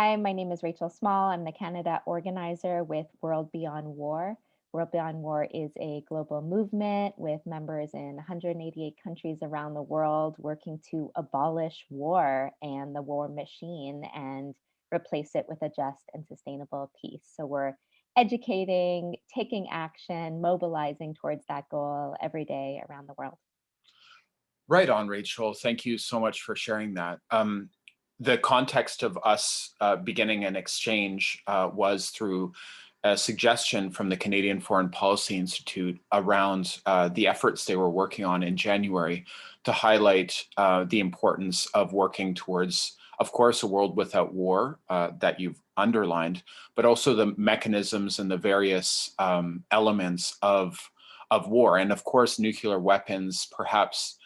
Hi, my name is Rachel Small. I'm the Canada organizer with World Beyond War. World Beyond War is a global movement with members in 188 countries around the world working to abolish war and the war machine and replace it with a just and sustainable peace. So we're educating, taking action, mobilizing towards that goal every day around the world. Right on, Rachel. Thank you so much for sharing that. The context of us beginning an exchange was through a suggestion from the Canadian Foreign Policy Institute around the efforts they were working on in January to highlight the importance of working towards, of course, a world without war that you've underlined, but also the mechanisms and the various elements of war. And of course, nuclear weapons perhaps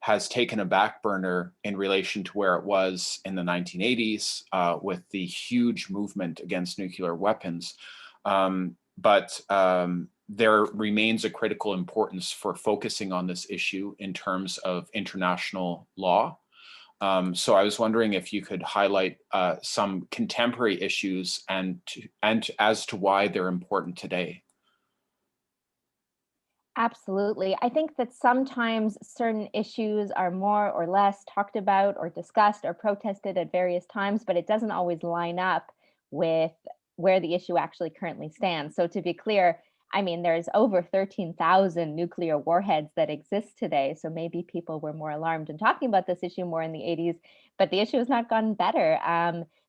has taken a back burner in relation to where it was in the 1980s with the huge movement against nuclear weapons. But there remains a critical importance for focusing on this issue in terms of international law. So I was wondering if you could highlight some contemporary issues and as to why they're important today. Absolutely. I think that sometimes certain issues are more or less talked about or discussed or protested at various times, but it doesn't always line up with where the issue actually currently stands. So, to be clear, I mean, there's over 13,000 nuclear warheads that exist today. So maybe people were more alarmed and talking about this issue more in the 80s, but the issue has not gotten better.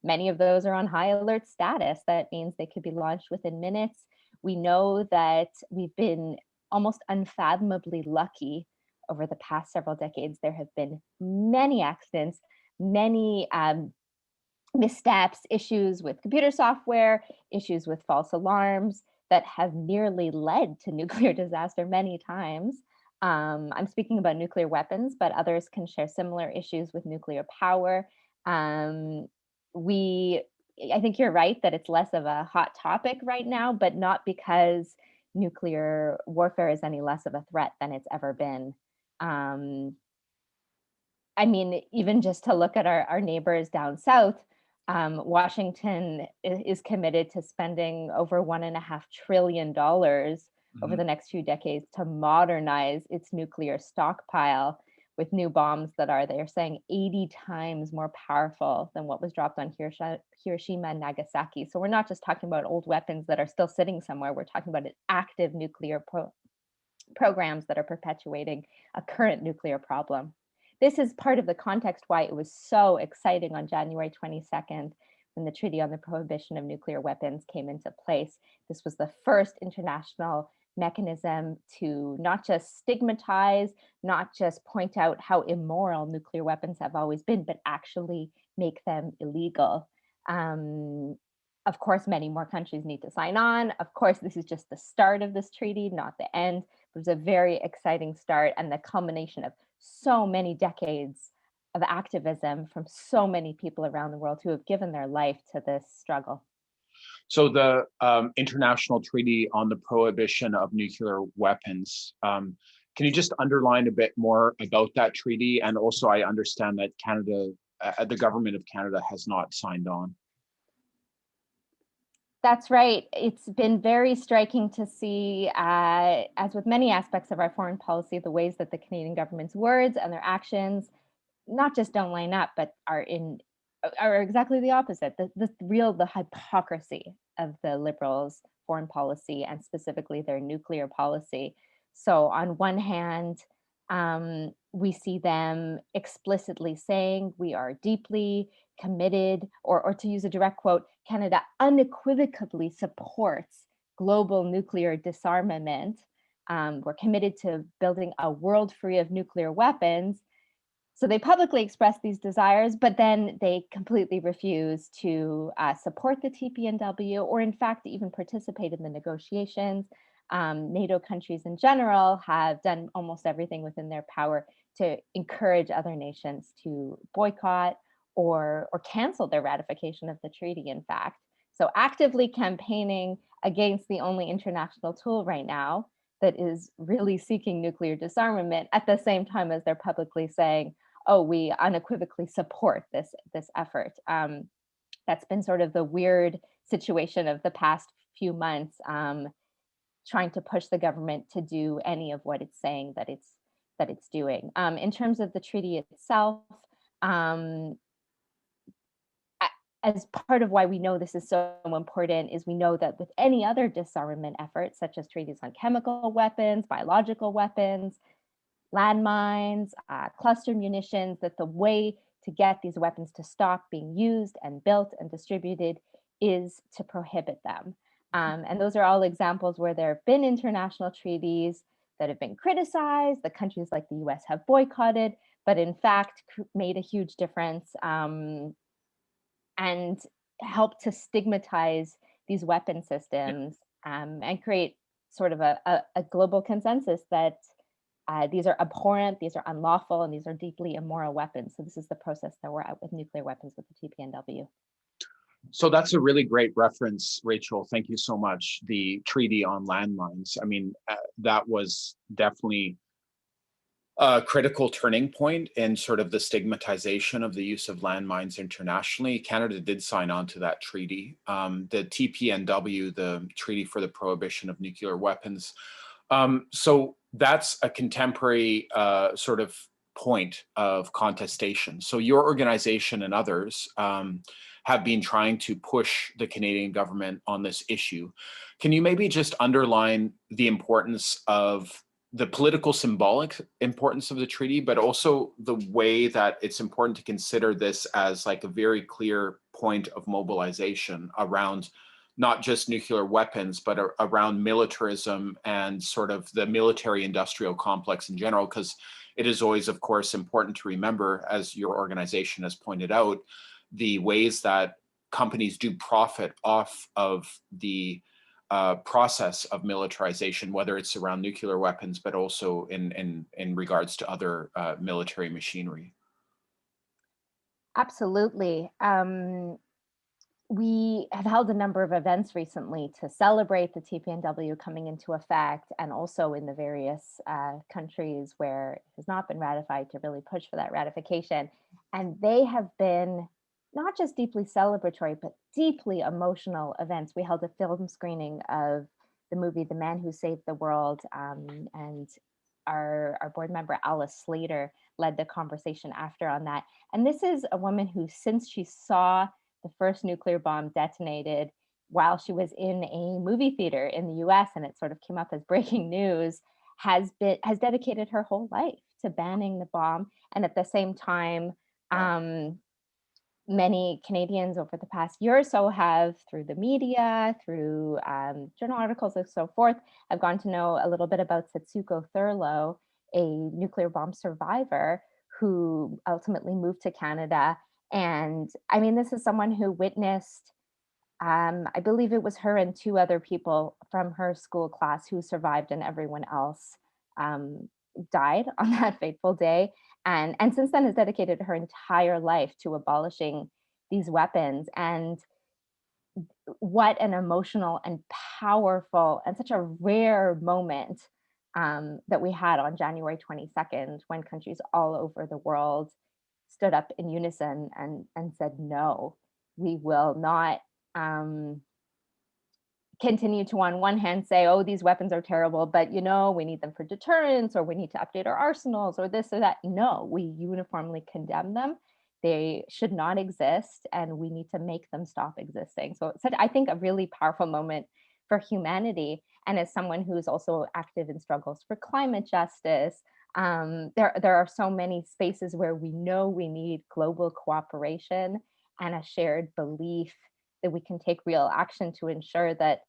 Many of those are on high alert status. That means they could be launched within minutes. We know that we've been almost unfathomably lucky over the past several decades. There have been many accidents, many missteps, issues with computer software, issues with false alarms that have nearly led to nuclear disaster many times. I'm speaking about nuclear weapons, but others can share similar issues with nuclear power. Um, we, I think you're right that it's less of a hot topic right now, but not because nuclear warfare is any less of a threat than it's ever been. Um, I mean, even just to look at our neighbors down south, Washington is committed to spending over $1.5 trillion over the Mhm. next few decades to modernize its nuclear stockpile with new bombs that are, they're saying, 80 times more powerful than what was dropped on Hiroshima and Nagasaki. So we're not just talking about old weapons that are still sitting somewhere. We're talking about active nuclear programs that are perpetuating a current nuclear problem. This is part of the context why it was so exciting on January 22nd when the Treaty on the Prohibition of Nuclear Weapons came into place. This was the first international mechanism to not just stigmatize, not just point out how immoral nuclear weapons have always been, but actually make them illegal. Um, of course, many more countries need to sign on. Of course, this is just the start of this treaty, not the end. It was a very exciting start and the culmination of so many decades of activism from so many people around the world who have given their life to this struggle. So the International Treaty on the Prohibition of Nuclear Weapons. Can you just underline a bit more about that treaty? And also, I understand that Canada, the government of Canada, has not signed on. That's right. It's been very striking to see, as with many aspects of our foreign policy, the ways that the Canadian government's words and their actions not just don't line up, but are exactly the opposite. The hypocrisy of the Liberals' foreign policy and specifically their nuclear policy. So on one hand, we see them explicitly saying we are deeply committed, or to use a direct quote, Canada unequivocally supports global nuclear disarmament. We're committed to building a world free of nuclear weapons. So they publicly express these desires, but then they completely refuse to support the TPNW or, in fact, even participate in the negotiations. NATO countries in general have done almost everything within their power to encourage other nations to boycott or cancel their ratification of the treaty, in fact. So actively campaigning against the only international tool right now that is really seeking nuclear disarmament at the same time as they're publicly saying, oh, we unequivocally support this effort. That's been sort of the weird situation of the past few months, trying to push the government to do any of what it's saying that it's doing. In terms of the treaty itself, um, as part of why we know this is so important is we know that with any other disarmament efforts, such as treaties on chemical weapons, biological weapons, landmines, cluster munitions, that the way to get these weapons to stop being used and built and distributed is to prohibit them. And those are all examples where there have been international treaties that have been criticized, the countries like the US have boycotted, but in fact made a huge difference, and help to stigmatize these weapon systems, and create sort of a global consensus that these are abhorrent, these are unlawful, and these are deeply immoral weapons. So this is the process that we're at with nuclear weapons with the TPNW. So that's a really great reference, Rachel. Thank you so much. The Treaty on Landmines. I mean, that was definitely a critical turning point in sort of the stigmatization of the use of landmines internationally. Canada did sign on to that treaty. The TPNW, the Treaty for the Prohibition of Nuclear Weapons. So that's a contemporary sort of point of contestation. So your organization and others have been trying to push the Canadian government on this issue. Can you maybe just underline the importance of the political symbolic importance of the treaty, but also the way that it's important to consider this as like a very clear point of mobilization around not just nuclear weapons, but around militarism and sort of the military industrial complex in general, because it is always, of course, important to remember, as your organization has pointed out, the ways that companies do profit off of the process of militarization, whether it's around nuclear weapons, but also in regards to other military machinery. Absolutely. We have held a number of events recently to celebrate the TPNW coming into effect, and also in the various countries where it has not been ratified to really push for that ratification. And they have been not just deeply celebratory, but deeply emotional events. We held a film screening of the movie The Man Who Saved the World, and our board member Alice Slater led the conversation after on that. And this is a woman who, since she saw the first nuclear bomb detonated while she was in a movie theater in the US, and it sort of came up as breaking news, has dedicated her whole life to banning the bomb. And at the same time, many Canadians over the past year or so have, through the media, through journal articles and so forth, have gone to know a little bit about Setsuko Thurlow, a nuclear bomb survivor who ultimately moved to Canada. And I mean, this is someone who witnessed, I believe it was her and two other people from her school class who survived, and everyone else died on that fateful day. And since then has dedicated her entire life to abolishing these weapons. And what an emotional and powerful and such a rare moment that we had on January 22nd, when countries all over the world stood up in unison and said, no, we will not continue to, on one hand, say, oh, these weapons are terrible, but we need them for deterrence, or we need to update our arsenals, or this or that. No, we uniformly condemn them. They should not exist, and we need to make them stop existing. So it's, I think, a really powerful moment for humanity. And as someone who is also active in struggles for climate justice, there are so many spaces where we know we need global cooperation and a shared belief that we can take real action to ensure that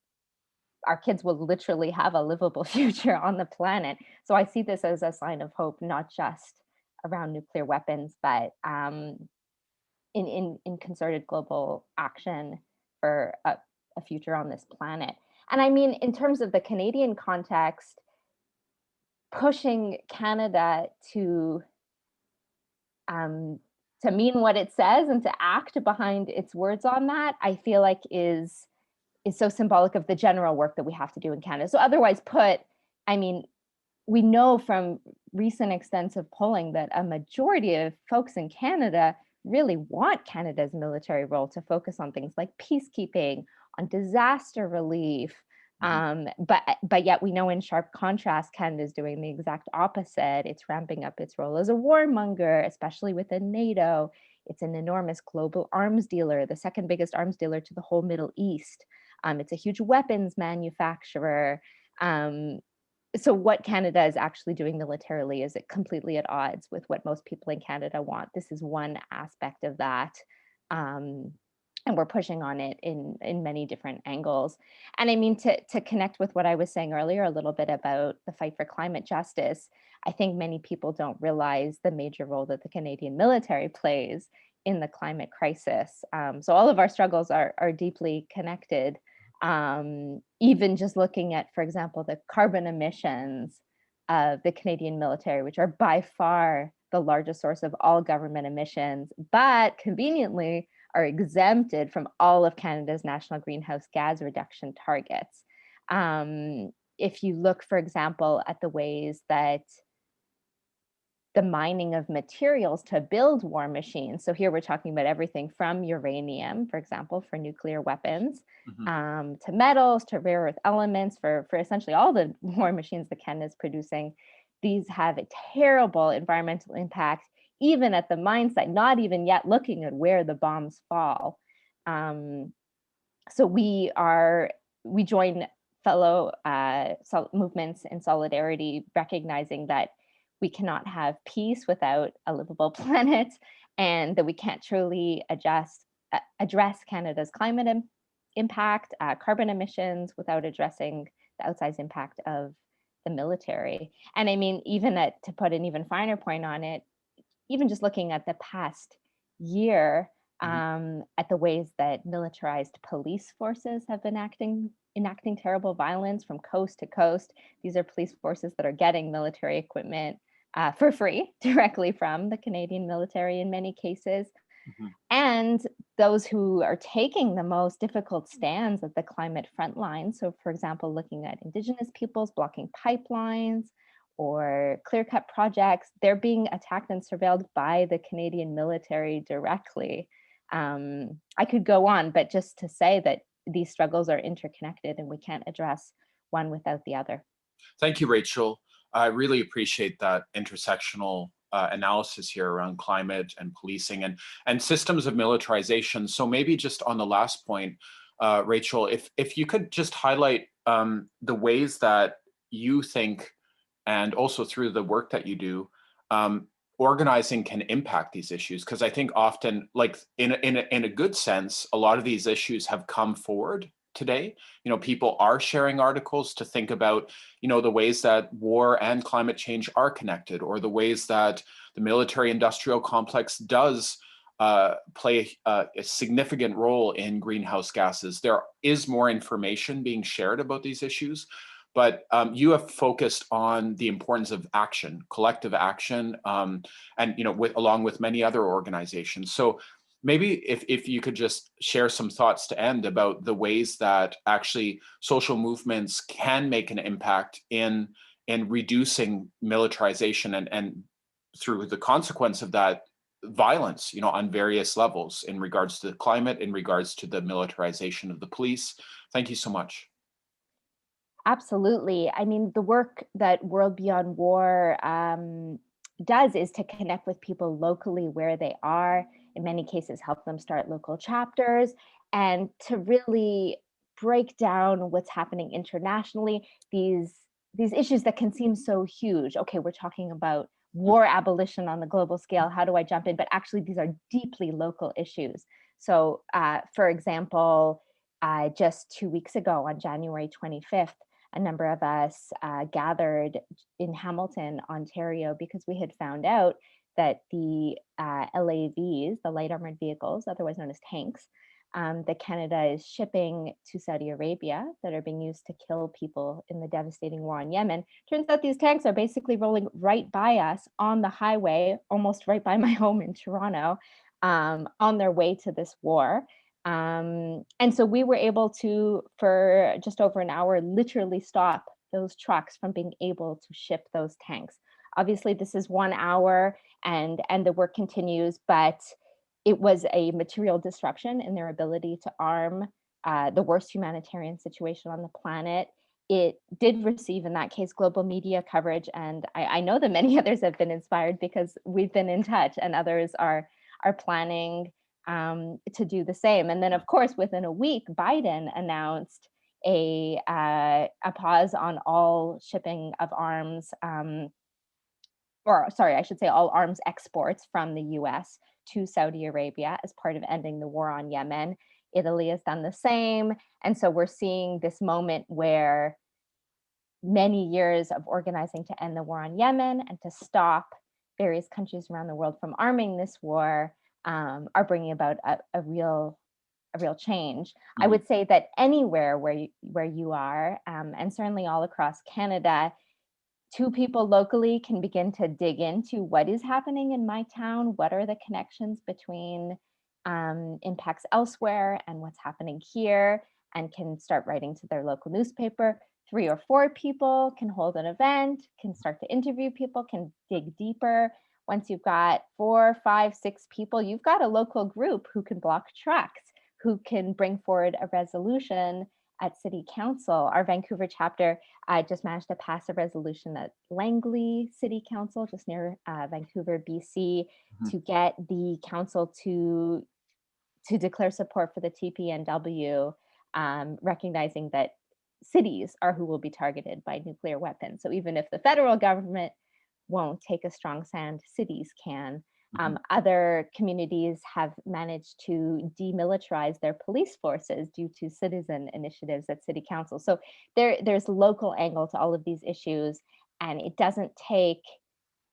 our kids will literally have a livable future on the planet. So I see this as a sign of hope, not just around nuclear weapons, but in concerted global action for a future on this planet. And I mean, in terms of the Canadian context, pushing Canada to mean what it says and to act behind its words on that, I feel like is so symbolic of the general work that we have to do in Canada. So otherwise put, I mean, we know from recent extensive polling that a majority of folks in Canada really want Canada's military role to focus on things like peacekeeping, on disaster relief. But yet we know in sharp contrast, Canada is doing the exact opposite. It's ramping up its role as a warmonger, especially within NATO. It's an enormous global arms dealer, the second biggest arms dealer to the whole Middle East. It's a huge weapons manufacturer. So what Canada is actually doing militarily is it completely at odds with what most people in Canada want. This is one aspect of that. Um, and we're pushing on it in many different angles. And I mean, to connect with what I was saying earlier a little bit about the fight for climate justice, I think many people don't realize the major role that the Canadian military plays in the climate crisis. So all of our struggles are deeply connected. Even just looking at, for example, the carbon emissions of the Canadian military, which are by far the largest source of all government emissions, but conveniently are exempted from all of Canada's national greenhouse gas reduction targets. If you look, for example, at the ways that the mining of materials to build war machines. So here we're talking about everything from uranium, for example, for nuclear weapons, to metals, to rare earth elements for essentially all the war machines that Canada is producing. These have a terrible environmental impact, even at the mine site, not even yet looking at where the bombs fall. So we join fellow movements in solidarity, recognizing that we cannot have peace without a livable planet, and that we can't truly address Canada's climate impact, carbon emissions, without addressing the outsized impact of the military. And I mean, even to put an even finer point on it, even just looking at the past year, at the ways that militarized police forces have been enacting terrible violence from coast to coast. These are police forces that are getting military equipment for free directly from the Canadian military in many cases. And those who are taking the most difficult stands at the climate front line. So, for example, looking at Indigenous peoples blocking pipelines or clear-cut projects, they're being attacked and surveilled by the Canadian military directly. I could go on, but just to say that these struggles are interconnected and we can't address one without the other. Thank you, Rachel. I really appreciate that intersectional analysis here around climate and policing and systems of militarization. So maybe just on the last point, Rachel, if you could just highlight the ways that you think, and also through the work that you do, organizing can impact these issues. Because I think often, like in a good sense, a lot of these issues have come forward today. People are sharing articles to think about, the ways that war and climate change are connected, or the ways that the military industrial complex does play a significant role in greenhouse gases. There is more information being shared about these issues, but you have focused on the importance of action, collective action, and along with many other organizations. So maybe if you could just share some thoughts to end about the ways that actually social movements can make an impact in reducing militarization and through the consequence of that, violence, on various levels in regards to the climate, in regards to the militarization of the police. Thank you so much. Absolutely. I mean, the work that World Beyond War does is to connect with people locally where they are, in many cases, help them start local chapters, and to really break down what's happening internationally, these issues that can seem so huge. Okay, we're talking about war abolition on the global scale. How do I jump in? But actually, these are deeply local issues. So, for example, just 2 weeks ago on January 25th, a number of us gathered in Hamilton, Ontario, because we had found out that the LAVs, the light armored vehicles, otherwise known as tanks, that Canada is shipping to Saudi Arabia that are being used to kill people in the devastating war in Yemen. Turns out these tanks are basically rolling right by us on the highway, almost right by my home in Toronto, on their way to this war. And so we were able to, for just over an hour, literally stop those trucks from being able to ship those tanks. Obviously, this is 1 hour and the work continues, but it was a material disruption in their ability to arm the worst humanitarian situation on the planet. It did receive, in that case, global media coverage, and I know that many others have been inspired because we've been in touch, and others are planning to do the same. And then, of course, within a week, Biden announced a pause on all shipping of arms, or sorry, I should say all arms exports from the U.S. to Saudi Arabia as part of ending the war on Yemen. Italy has done the same. And so we're seeing this moment where many years of organizing to end the war on Yemen and to stop various countries around the world from arming this war are bringing about a real change. I would say that anywhere where you are, and certainly all across Canada, two people locally can begin to dig into what is happening in my town, what are the connections between impacts elsewhere and what's happening here, and can start writing to their local newspaper. 3 or 4 people can hold an event, can start to interview people, can dig deeper. Once you've got 4, 5, 6 people, you've got a local group who can block trucks, who can bring forward a resolution at City Council. Our Vancouver chapter just managed to pass a resolution at Langley City Council, just near Vancouver, BC, to get the council to declare support for the TPNW, recognizing that cities are who will be targeted by nuclear weapons. So even if the federal government won't take a strong stand, cities can. Other communities have managed to demilitarize their police forces due to citizen initiatives at City Council. So there's local angle to all of these issues, and it doesn't take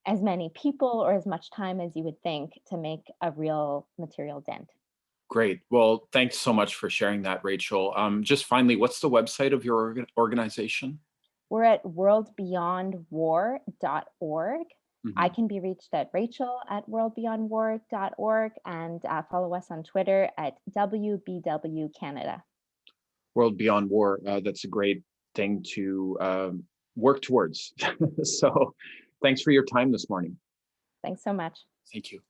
as many people or as much time as you would think to make a real material dent. Great. Well, thanks so much for sharing that, Rachel. Just finally, what's the website of your organization? We're at worldbeyondwar.org. I can be reached at rachel@worldbeyondwar.org, and follow us on Twitter at WBW Canada. World Beyond War. That's a great thing to work towards. So thanks for your time this morning. Thanks so much. Thank you.